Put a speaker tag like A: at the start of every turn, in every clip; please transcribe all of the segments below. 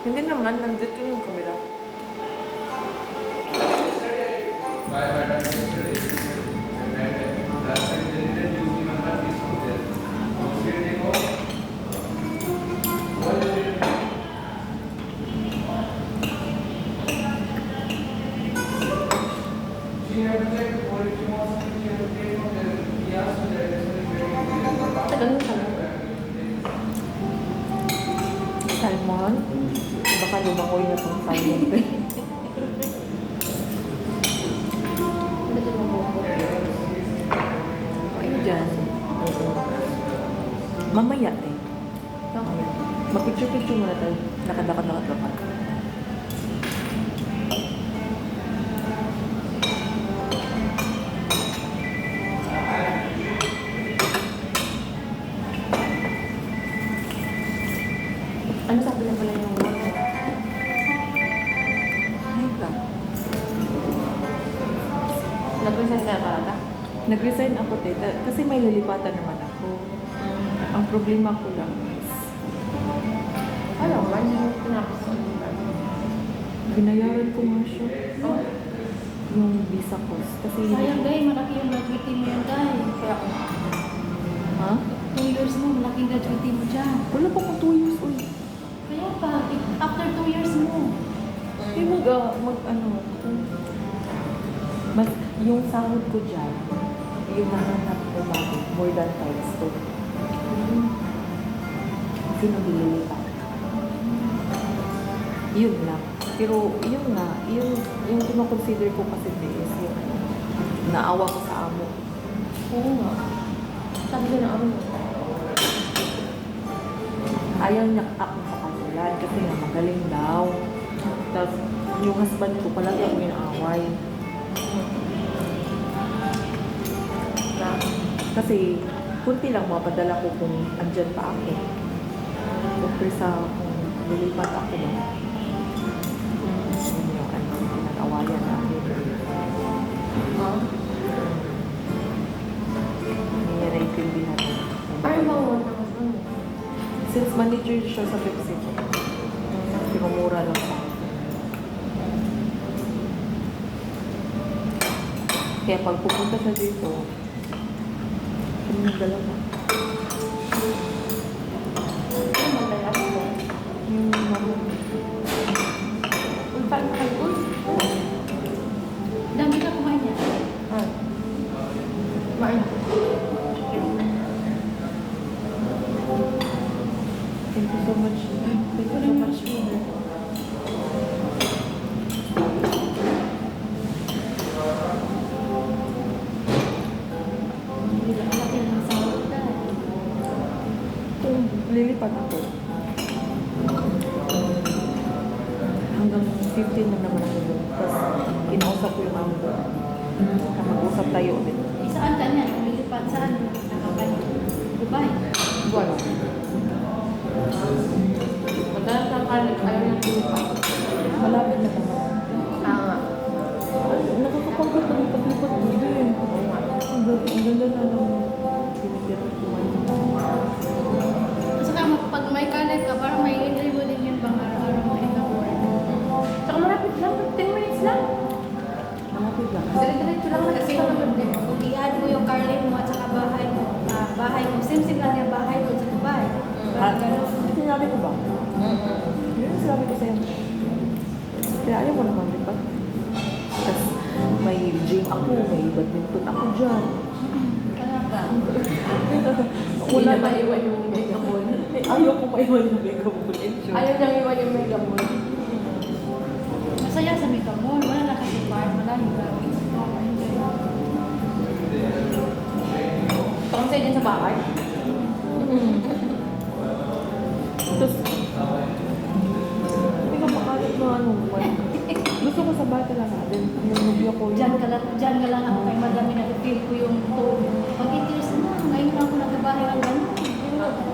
A: Hindi naman, nandito yung camera. Tagal mo salmon. Salmon? Baka lumakoy na itong salmon. Ayun dyan. Mamaya eh. Mamaya. Mag-picture-picture muna tayo. Lakad-lakad-lakad-lakad. Ano sabi na pala yung water? Ay ka. Nag-resign ka ata? Nag-resign ako, tita. Kasi may lilipatan naman ako. Ang problema ko lang is...
B: Alam mo, hindi mo pinapos.
A: Binayaran ko nga siya. Yung visa cost. Kasi...
B: Sayang guys, malaki yung gratuity mo yan guys. Kaya ako.
A: Ha?
B: 2 years mo, malaking gratuity mo dyan.
A: Wala pa kong 2 years old.
B: Kaya pa, after 2 years mo.
A: Hindi ano... Mas, yung sahod ko dyan, yung nahanap ko bago, more than times 2. Kasi nabililipat. Yun lang. Pero yun nga, yung kinoconsider ko kasi is yung naawa ko sa amo.
B: Oo nga. Sabi ko na ano.
A: Ayaw niya ako sa kanila kasi nga magaling daw. Tapos yung husband ko palagi ako inaaway. Kasi kunti lang mapadala ko kung andyan pa ako. Kumpre sa kung lilipat ako ba. Yun yung ano, pinag-awayan namin. Hindi niya naiintindihan.
B: Ano ba ang one naman mo?
A: Since manager siya sa Pepsi, pinumura lang sa akin. Kaya pag pupunta siya dito, kami ng dalawa.
B: Ano madala mo?
A: Yung mama.
B: Kung paano kayo? Dami ka kumain niya. Kumain.
A: Thank you so much.
B: Thank you so much. Laki ng sahod dahil.
A: Kung lilipat ako, hanggang 15 na naman ako doon. Tapos, kinausap ko yung amo ko. Mag-usap tayo ulit.
B: Saan ka niya? Lumilipat saan? Nakakain. Dubai.
A: Buwan.
B: Madalas ang kalit ayaw ng lumipat.
A: Malapit na naman.
B: Tama.
A: Nakakapagod ang paglipat ko din. Ang ganda na nung pinagdira ko.
B: Saka pag may kalit ka, parang may enjoy mo din yung pang araw-araw mo ina-work. Saka malapit lang, 10 minutes lang.
A: Malapit lang.
B: Dire-diretso lang kasi kung i-add mo yung car lane mo at saka bahay mo, same-same lang yung bahay mo sa Dubai. Parang gano'n.
A: Sinabi ko ba? Yun ang sinabi ko sa'yo. Kaya ayaw mo naman, di ba? Tapos may gym ako, may badminton ako dyan.
B: Kaya ka.
A: Wala
B: Hindi
A: na
B: na maiwan yung mega mall.
A: Ayaw ko maiwan yung mega mall.
B: Ayaw niyang iwan yung mega mall. Masaya sa mega mall. Wala na kasi park. Wala yung gawin. Pang-say din sa bahay.
A: Tapos, hindi ka makalit na ano. Gusto ko sa bahay talaga. Then, yung nubyo ko.
B: Diyan ka lang ako kay madami na-feel ko yung tone. Pag 8 years na, ngayon ako nagbabahay ng gano'n.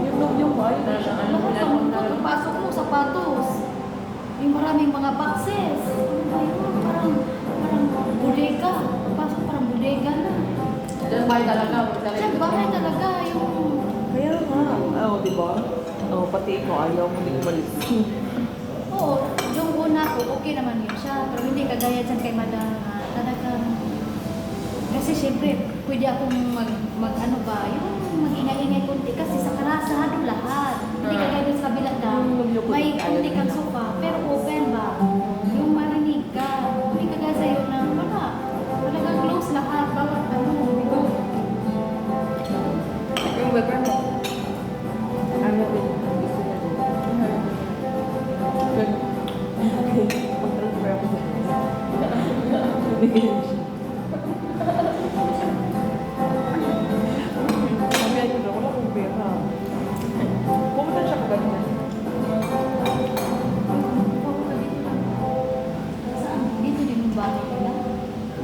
A: Yung nubyo ko, ayaw na siya.
B: Lahat ng mundo, pasok mo, sapatos. Yung maraming mga boxes. Ayun, parang bodega. Pasok parang bodega na.
C: Diyan bahay talaga.
B: Diyan bahay talaga yung...
A: Kaya nga. Oo, di ba? Oo, pati ikaw, ayaw mo din umalis.
B: yung una ko, okay naman yun siya. Pero hindi kagaya dyan kay Madam na talagang, kasi syempre, pwede akong ano ba, yung mag-ingay-ingay kunti kasi sa karasado lahat. Hindi kagaya dun sa kabila na may kunti kang sofa, pero open ba? Yung marinig ka, hindi kagaya sa'yo na wala. Talagang close lahat, bawat ano, di ba?
A: Yung boyfriend mo, ano din, gusto niya din. Okay, mag-transfer ako sa inyo. Sabi niya na, wala akong pera. Pumunta siya kagad.
B: Dito din yung bahay nila.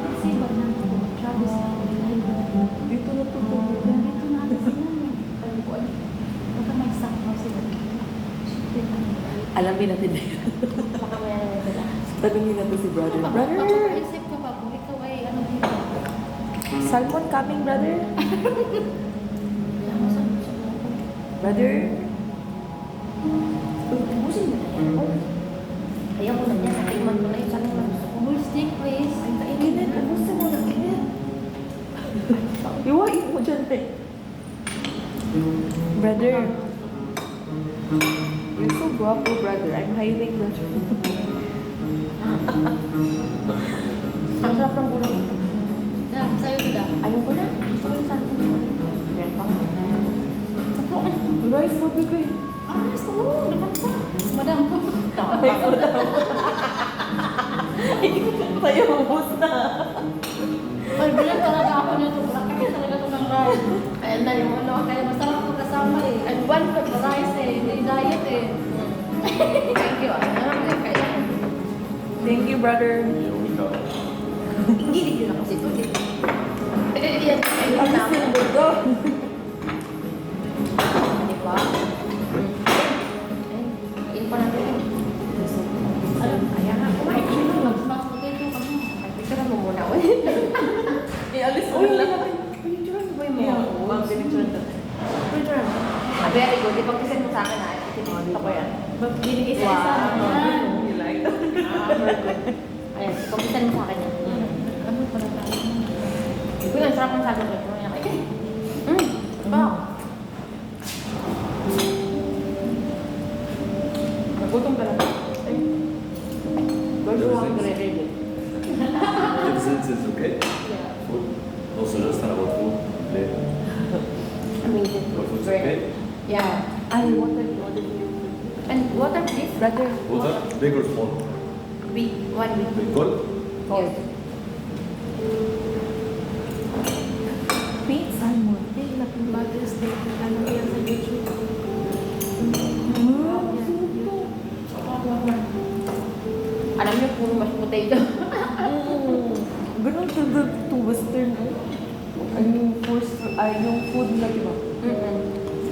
B: Kasi ba na Travis na
A: Dito na tutulog.
B: dito na ata sila. Baka may sakma sila.
A: Alamin natin na yun.
B: Baka may ano sila.
A: Tanungin natin si brother. Brother!
B: Makapaisip ka ba kung ikaw ay ano dito?
A: Salmon coming, brother? Brother?
C: Ubusin mo na yan. Oh. Ayaw ko na niya. Nakiman ko na yung sabi mo.
B: Full stick, please.
A: Kinit, kamusta mo na kinit? Iwain mo dyan eh. Brother. You're so guapo, brother. I'm hiding the
C: Ang sarap ng gulay.
B: Yan, sa'yo nila.
C: Ayaw ko na. Gusto ko yung sabi mo. Yan pa.
A: Rice, what ko eh.
B: Ah, gusto mo. Dapat pa. Madam ko.
A: Ay, ko daw. Sa'yo, ubos na.
B: Ay, bilang talaga ako nito. Kaya talaga ito ng rice.
C: Kaya na yung ano.
B: Kaya masarap ko kasama eh. And one for the rice eh. Hindi diet eh.
C: Thank you. Kaya.
A: Thank you, brother.
C: Hindi din ako kasi ito. Yan. Ayun na ako.
A: Ang buto.
C: Di ba? Ayun pa natin.
B: Alam,
C: Ayan na.
B: ay,
C: Kumain.
B: mag-smash potato kami.
C: Picture mo muna. Uy.
A: Ialis mo
C: Uy,
A: lang.
C: picture mo ba
A: Yeah,
C: mo?
A: ma'am, pinicturean ka.
C: Picture mo. Ah, very good. Ipag-present mo sa akin na. Ito ko yan.
B: Isa-isa yan.
A: You like?
C: Ah, very good. Ayan, ipag-present mo sa akin yan.
B: Ano pala tayo?
C: Uy, ang sarap ng sagot ko. Ay, wow.
A: Nagutom ka lang. Ay. Bago ako nire-ready.
D: Since it's okay.
C: Yeah.
D: Food. Also just about food. Later.
C: Amazing.
D: Your food's
C: Very
D: okay.
C: good. Yeah.
A: Ay, water you ordered you.
C: And water, please.
A: Brother.
D: Water, big or small?
C: Big. One big.
D: Big cold?
C: Yes.
A: Pink salmon.
B: Hey, Mother's Day. Ano yan sa YouTube?
C: Alam niyo, puro mashed potato.
A: Ganun to western. Ay, yung food na, di ba?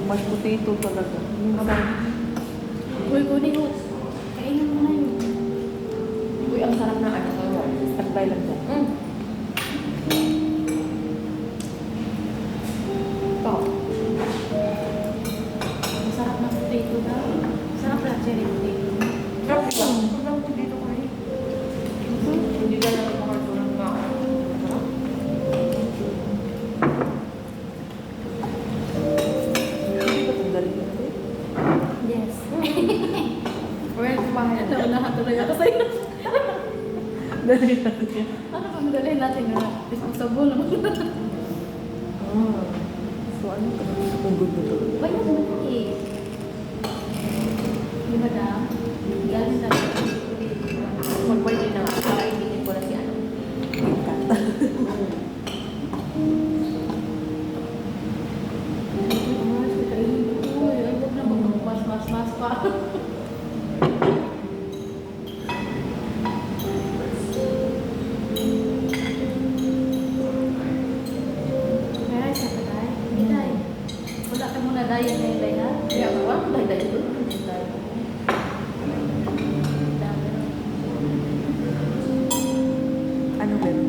A: Mashed potato talaga. Yung
B: Uy, kunin mo. Kainin mo na yun.
C: Uy, ang sarap ng ano.
A: standby lang dyan.
C: Ito.
B: Masarap na potato daw. Sarap na cherry potato.
C: Sarap lang. Sobrang potato ko rin. Hindi ka lang makartunan nga. Sarap.
A: Hindi ba itong dali natin?
B: Yes.
C: Well, kumain na.
B: Naunahan tuloy ako sa'yo.
A: Dali natin yan.
B: Ano pang dalhin natin na disposable naman?
A: So, ano ka? Kung good na to.
B: Why not naman Di ba na? Galing na rin.
C: Mag-birthday na nga. Para ibigin ko na si ano.
B: Uy, ay huwag na mag-mas pa. Kaya isa ka tayo. Hindi tayo. Wala ka muna diet na yun, ha?
C: Kaya ako, wala akong dahil doon.
B: Dami.
A: Ano meron?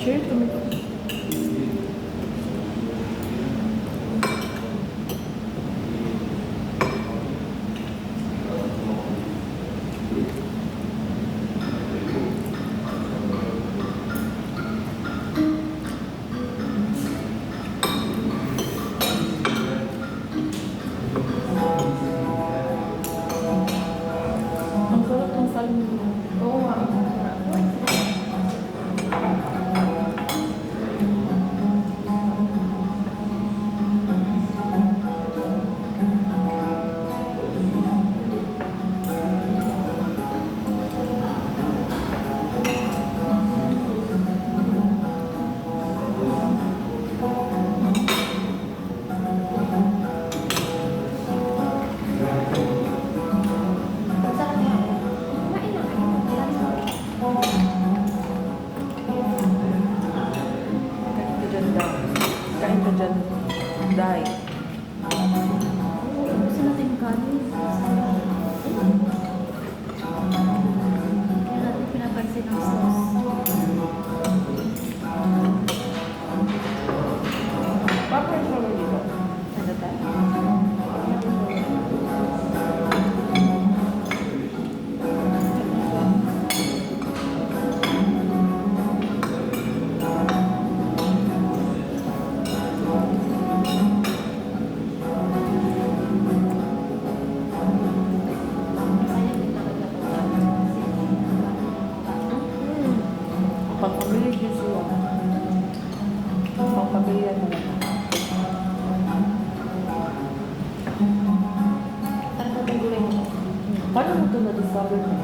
A: Cheers, tumito. Ang sarap ng salmon.
C: Oo nga.
B: Ang sarap nga. Kumain na kayo.
A: Kain ka dyan daw. Kain ka dyan. Dahil.
B: Gusto natin yung kanin. Kaya natin pinapansin ang sauce.
C: Bakit yung strawberry dito?
A: Ano tayo?
B: Sayang din talaga ito.
A: Pang-pamilya juice yun. Pang-pamilya talaga.
B: Sarap na gulay mo.
A: Paano mo ito na-discover mo?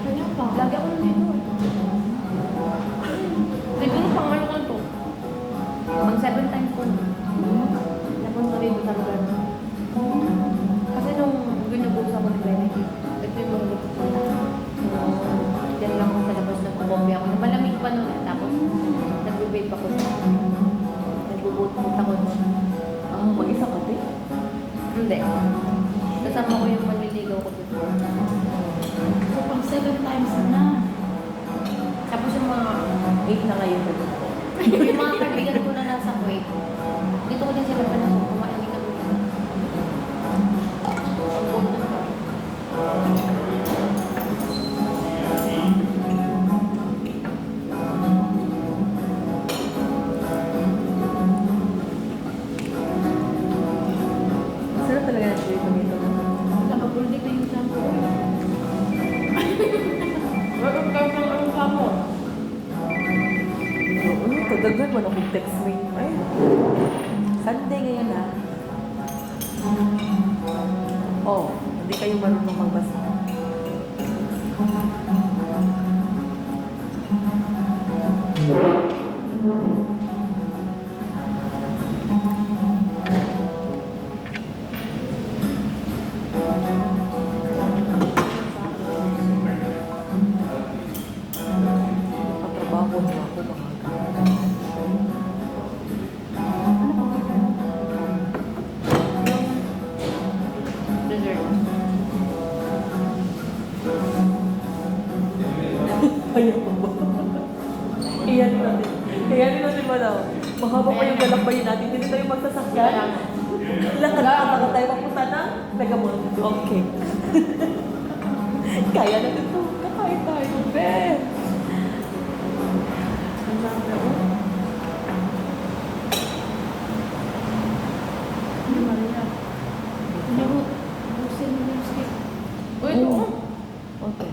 B: Kaya pa. Lagi ako nandito.
C: Siguro pang ano ka to?
B: Mag 7 times ko. Napunta rin sa lugar. Kasi nung binubusa ko ni Benedict, ito yung mga luto ko na. Diyan lang ako sa labas ng kumombi ako. Malamig pa noon. Tapos, nag-vape ako. Nag-boot ako noon.
A: Ah, mag-isa ka din?
B: Hindi. Kasama ko yung manliligaw ko before. So, pang 7 times na. Tapos yung mga
A: 8 na ngayon na dito.
B: yung mga kaibigan ko na nasa Kuwait, dito ko din sila panasok, kumain din kami. Ang buto na.
A: Sarap talaga na siya yung ito.
B: Nakabuldik na yung shampoo.
C: Meron ka ng ano sa mo?
A: Oo, kadaghan mo na kung text me. Ay, Sunday ngayon ah. Oh, hindi kayo marunong magbasa. Patrabaho na ako mga
B: Dessert.
A: Ayaw ko ba? Iyanin natin. Iyanin natin ba daw? Mahaba pa yung galakbayin natin. Hindi tayo magsasakyan. Lakad pa tayo papunta na Megamall. Okay. Kaya natin to. Kakain tayo. Ben! Ang sarap na oh.
B: Hindi Maria. Hindi mo. Busin mo yung stick.
C: Uy, ito oh.
A: Okay.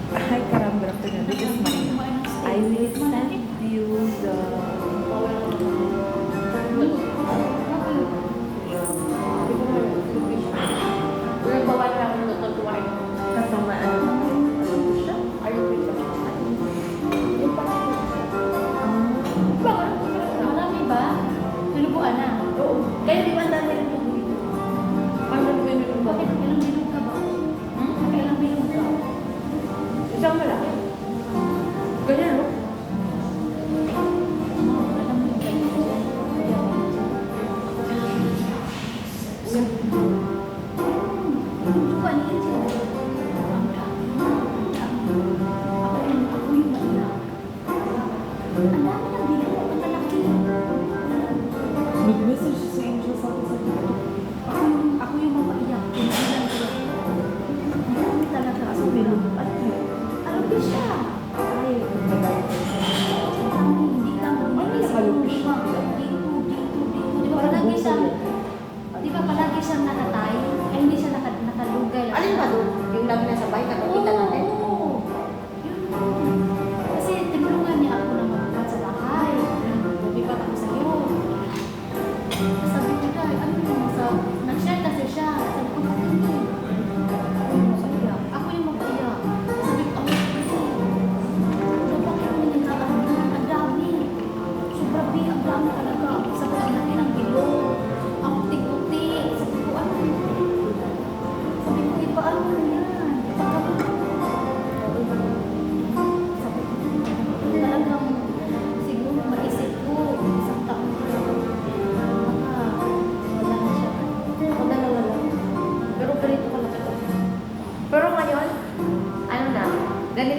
A: Hi, Karam. Good afternoon. This is Maria.
B: Kumain ng steak.
A: I will send you the
C: Pero bawal na ako natutuwain.
A: kasama ano siya?
C: Ayaw ko siya. Yung pala.
B: Marami ba? Tulubuan na.
C: Oo.
B: Kaya di ba ang dami ng tubo dito?
C: Ano ba yung ba?
B: Bakit ilang bilog ka ba? Ilang bilog ka?
C: Isang malaki. Ganyan, no?
B: Alam mo yung ganyan.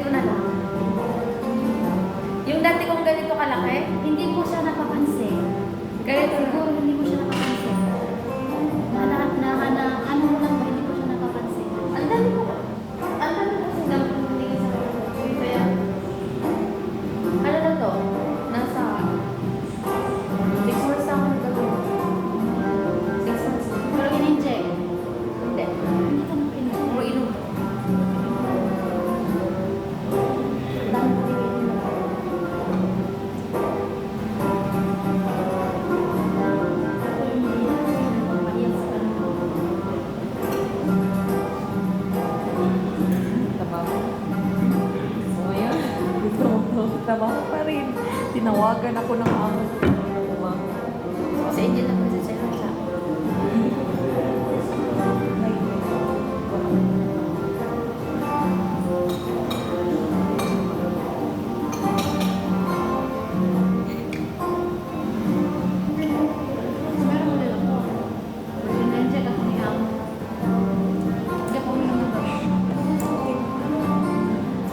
B: ko na lang.
C: Yung dati kong ganito kalaki,
B: Hindi ko siya napapansin.
C: ganito na.
B: Siguro hindi ko siya napapansin. Ano mo lang ba, hindi ko siya napapansin.
C: Ang dami ko kasi napatingin sa akin. Kaya, ano na to? Nasa 6 months na ako nagagawin. 6 months na.
B: Pero in-inject.
C: Hindi.
B: Hindi ka nang pinag.
C: Puro inom.
B: Dami ko ininom. Ako hindi mapaiyak sa kanila.
A: Trabaho. So, ngayon, trabaho pa rin. Tinawagan ako ng amo ko.
C: Si Angel lang kasi siya lang siya.
B: Meron mo lang ako. In-inject ako ni amo. Hindi ako uminom ng brush.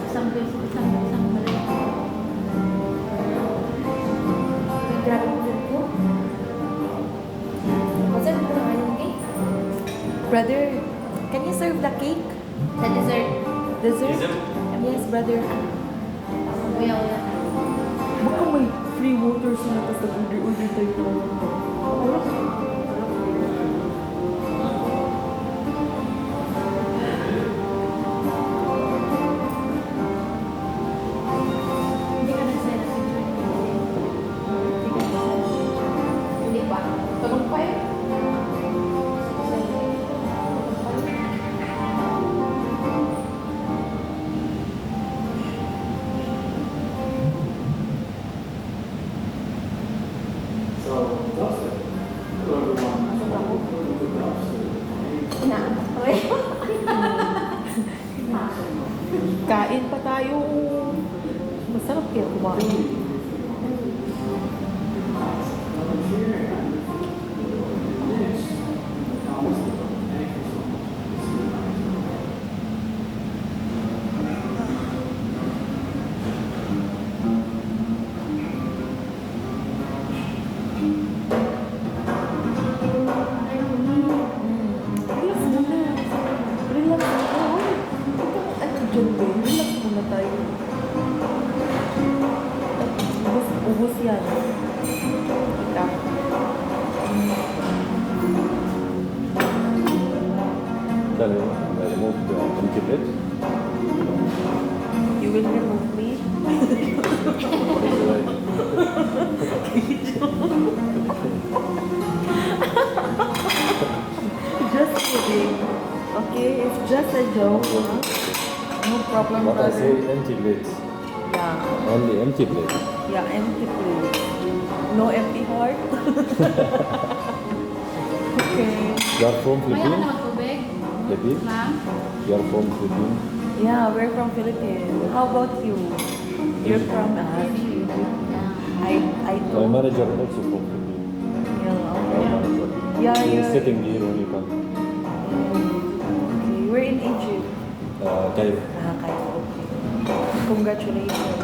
B: Isang beses, isang balik.
C: Grabe ko din po. Kasi ano na yung cake?
A: Brother, can you serve the cake?
C: Sa dessert.
A: Dessert? Yes, brother.
C: Kuya, wala.
A: Baka may free water sila tapos nag-order tayo.
B: Hindi ka nag-send ng picture.
C: Hindi pa. Tulog pa eh. Inaanak ko eh.
A: Kain pa tayo. Masarap kaya kumain. Relax muna. Relax muna. Ano dyan ba? Relax muna tayo. Ubus yan. Ika.
D: Can I remove the empty plate?
A: You will remove me? Just kidding. Okay, it's just a joke. Huh? No problem,
D: What I
A: brother.
D: say, empty plates.
A: Yeah,
D: Only empty plates.
A: yeah, empty please. No empty heart. Okay.
D: You are from
B: May ano
D: Philippines?
B: naman tubig?
D: Philippines?
B: Ma'am?
D: You are from Philippines?
A: Yeah, we're from Philippines. How about you? You're from I
D: My
A: told.
D: manager also from Philippines.
A: Yeah,
D: My
A: okay.
D: manager.
A: Yeah,
D: He is
A: yeah.
D: sitting here when you come.
A: Okay, we're in Egypt.
D: Cairo.
A: Nakakayo. Okay. Congratulations.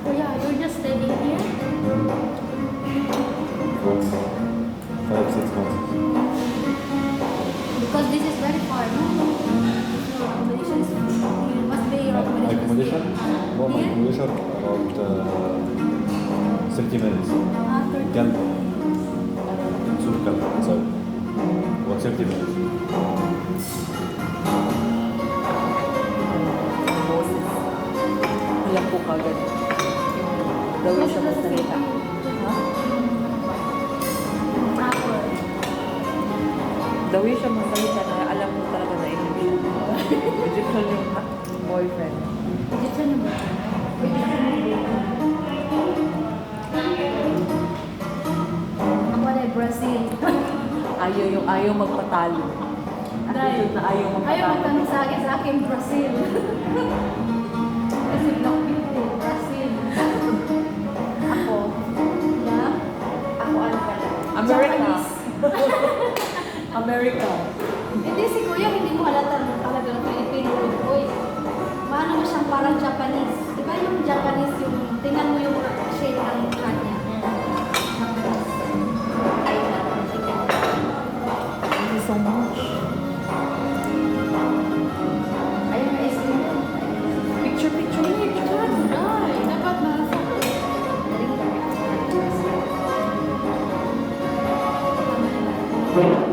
B: Kuya, you're just staying here?
D: For 5-6 months.
B: Because this is very far, no? Your accommodation is, you must pay your
D: My
B: accommodation.
D: accommodation? No, my
B: Here?
D: accommodation about 30 minutes.
B: After
D: Can Surkal, sorry. About 30 minutes.
A: Moses. Alam ko kagad. Daw siya masalita. Ha?
B: hour.
A: Daw siya masalita na alam mo talaga na Egyptian. Egyptian yung boyfriend.
B: Egyptian na ba? Ako na Brazil.
A: Ayaw magpatalo. Attitude na ayaw
B: Ayaw
A: magpatalo.
B: magtanong sa akin Brazil. Kasi block beauty, Brazil. Ako, yeah?
C: Ako ano pala?
A: America.
B: Japanese.
A: America.
B: Hindi si Kuya, hindi mo halata ng talaga ng Pilipino. Uy, Paano mo siyang parang Japanese? Di ba yung Japanese yung, tingnan mo yung shade ng mukha niya. Japanese.
C: Ay, chicken.
A: Thank you so much.
C: Ayun, may ice cream.
A: Picture.
B: Ay, dapat nasa.
C: Dali.
B: Tama na ba?